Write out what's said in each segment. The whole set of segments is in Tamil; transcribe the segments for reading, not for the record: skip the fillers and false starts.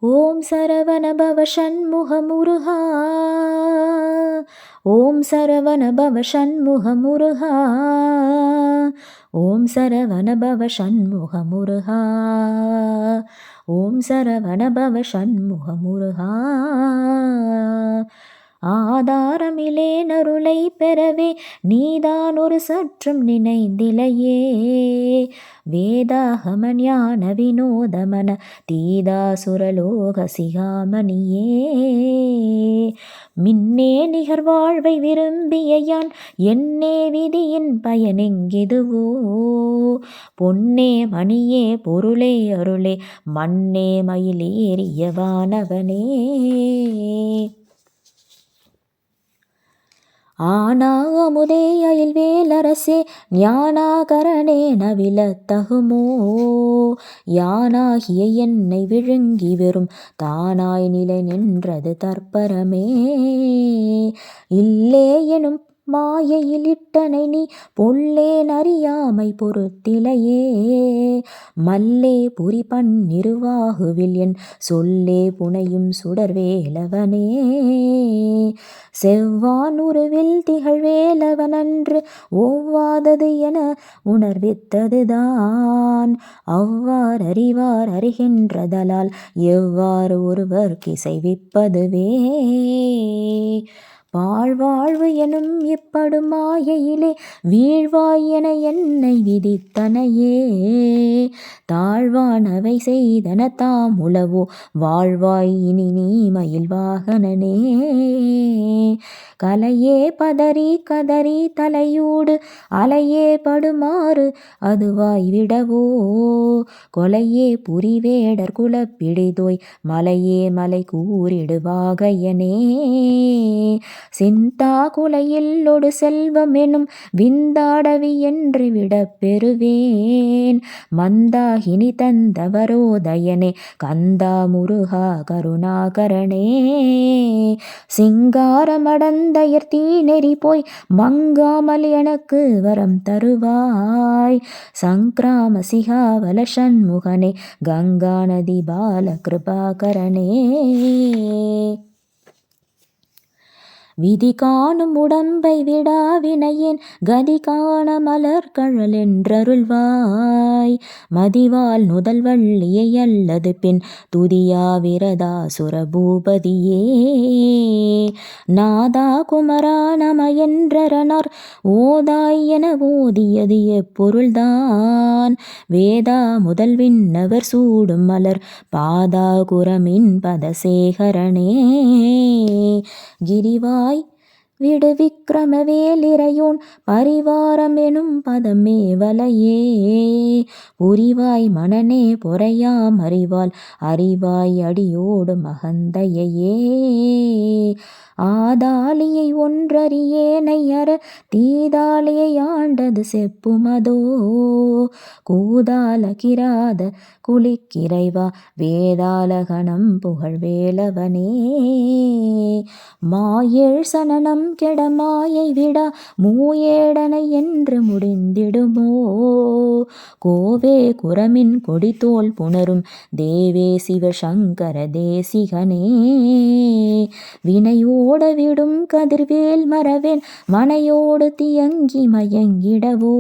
ஓம் சரவண பவ ஷண்முக முருகா. ஓம் சரவண பவ ஷண்முக முருகா. ஓம் சரவண பவ ஷண்முக முருகா. ஓம் சரவண பவ ஷண்முக முருகா. ஆதாரமிலே நருளை பெறவே நீதான் ஒரு சற்றும் நினைந்திலையே. வேதாகம ஞான வினோதமன தீதாசுரலோக சிகாமணியே. மின்னே நிகர் வாழ்வை விரும்பிய யான் என்னே விதியின் பயனெங்கிதுவோ. பொன்னே மணியே பொருளே அருளே மண்ணே மயிலேறிய வானவனே. ஆனா அமுதே அயில் வேலரசே ஞானாகரணே நவிலத்தகுமோ. யானாகிய என்னை விழுங்கி வெறும் தானாய் நிலை நின்றது தற்பரமே. இல்லே எனும் மாயையில் இட்டனை நீ பொல்லேன் அறியாமை பொறுத்திலையே. மல்லே புரி பன்னிருவாகுவில் என் சொல்லே புனையும் சுடர்வேலவனே. செவ்வான் உருவில் திகழ்வேலவனன்று ஒவ்வாதது என உணர்வித்ததுதான். அவ்வாறு அறிவார் அறிகின்றதலால் எவ்வாறு ஒருவர் கிசைவிப்பதுவே. வாழ்வாழ்வு எனும் இப்படும் மாயையிலே வீழ்வாய் என என்னை விதித்தனையே. தாழ்வானவை செய்தன தாம் உளவோ வாழ்வாய் இனி நீ மயில் வாகனனே. கலையே பதறி கதறி தலையூடு அலையே படுமாறு அதுவாய் விடவோ. கொலையே புரிவேடர் குலப்பிடிதோய் மலையே மலை கூறிடுவாகையனே. சிந்தா குலையில்லொடு செல்வம் எனும் விந்தாடவி என்று விடப் பெறுவேன். மந்தாகினி தந்தவரோதயனே கந்தா முருகா கருணாகரணே. சிங்காரமடந்தயர் தீநெறி போய் மங்காமல் எனக்கு வரம் தருவாய். சங்கிராம சிகாவல ஷண்முகனே கங்கா நதி பால கிருபாகரனே. விதி காணும் உடம்பை விடாவினையேன் கதி காண மலர்கழல் என்றருள்வாய். மதிவால் நுதல் வள்ளியை அல்லது பின் துதியா விரதா சுரபூபதியே. நாதா குமரா நம என்றரனார் ஓதாய் என ஓதியது எப்பொருள்தான். வேதா முதல் விண்ணவர் சூடும் மலர் பாதா குரமின் பதசேகரனே. கிரிவாய் விடு விக்ரமவேலிரையோன் பரிவாரம் எனும் பதமே வலையே. புரிவாய் மனனே பொறையாம் அறிவால் அறிவாய் அடியோடு மகந்தையே. ஆதாலியை ஒன்றறியேனை அற தீதாலியை ஆண்டது செப்புமதோ. கூதால கிராத குலிக்கிறைவா வேதால கணம் புகழ்வேலவனே. மாயேழ் சனனம் கெட மாயை விடா மூயேடனை என்று முடிந்திடுமோ. கோவே குரமின் கொடித்தோல் புணரும் தேவே சிவசங்கர தேசிகனே. வினையோட விடும் கதிர்வேல் மறவேன் மனையோடு தியங்கி மயங்கிடவோ.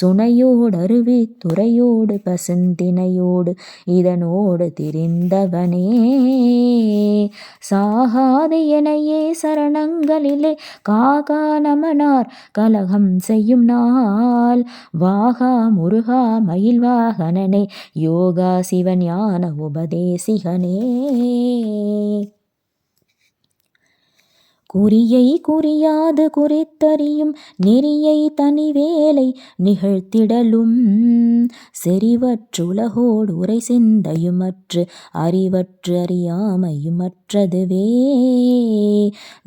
சுனையோடு அருவி துறையோடு பசுந்தினையோடு இதனோடு திரிந்தவனே. சாகாது எனையே சரணங்களிலே காகா நமனார் கலகம் செய்யும் நாள். வாகா முருகா மயில் வாகனனே யோகா சிவஞான உபதேசிகனே. குறியை குறியாது குறித்தறியும் நெறியை தனிவேலை நிகழ்த்திடலும். செறிவற்றுலகோடு உரை சிந்தையுமற்று அறிவற்று அறியாமையுமற்றதுவே.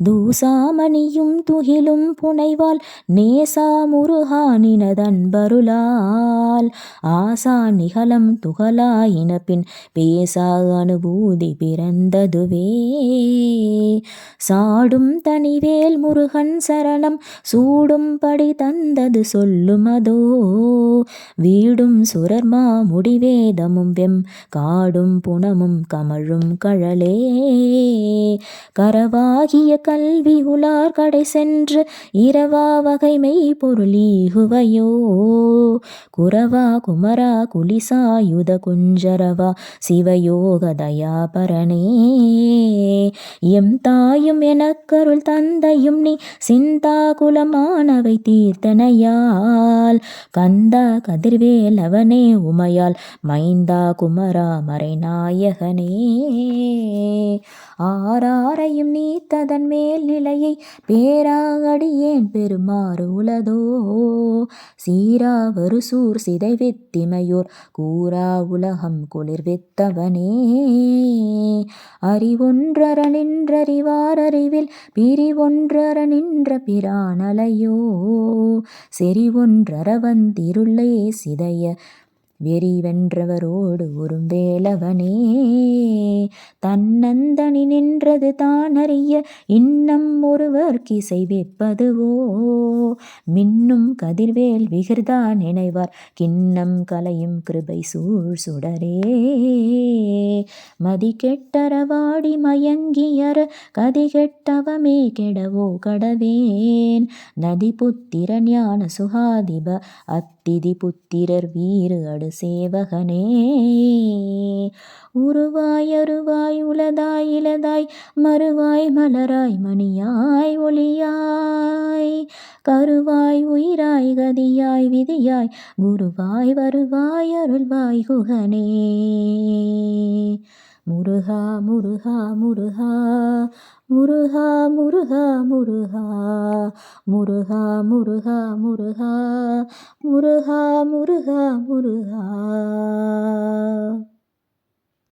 தூசாமணியும் துகிலும் புனைவால் நேசா முருகா நினதன்பருளால். ஆசா நிகழம் துகளாயின பின் பேசா அனுபூதி பிறந்ததுவே. சாடும் தனிவேல் முருகன் சரணம் சூடும்படி தந்தது சொல்லுமதோ. வீடும் சுரர்மா முடிவேதமும் காடும் புனமும் கமழும் கழலே. கரவாகிய கல்வி உலார் கடை சென்று இரவா வகைமை பொருளீகுவையோ. குரவா குமரா குலிசாயுத குஞ்சரவா சிவயோக தயாபரனே. எம் தாயும் எனக்கருள் தந்தையும் நீ சிந்தா குலமானவை தீர்த்தனையால். கந்தா கதிர்வேல் அவனே உமையால் மைந்தா குமரா மறைநாயகனே. ஆராரையும் நீத்ததன் மேல் நிலையை பேராகடியேன் பெருமாறு உளதோ. சீரா வருசூர் சிதைவித்திமையோர் கூரா உலகம் குளிர்வித்தவனே. அறிவொன்றற நின்றறிவார் அறிவில் பிரிவொன்றற நின்ற பிரானலையோ. செறிவொன்றற வந்திருளே சிதைய வெறிவென்றவரோடு ஒரும் வேலவனே. தன்னந்தனி நின்றது தானறிய இன்னம் ஒருவர் கிசை வெப்பதுவோ. மின்னும் கதிர்வேல் விகிர்தா நினைவார் கிண்ணம் கலையும் கிருபை சூழ் சுடரே. மதி கெட்டரவாடி மயங்கியற கதி கெட்டவமே கெடவோ கடவேன். நதி புத்திர ஞான சுகாதிப அத்திதி புத்திரர் வீறு அடு சேவகனே. உருவாய் அருவாய் உளதாய் இலதாய் மறுவாய் மலராய் மணியாய் ஒளியாய் கருவாய் உயிராய் கதியாய் விதியாய் குருவாய் வருவாய் அருள்வாய் குகனே. முருகா முருகா முருகா முருகா முருகா முருகா முருகா முருகா முருகா முருகா முருகா முருகா.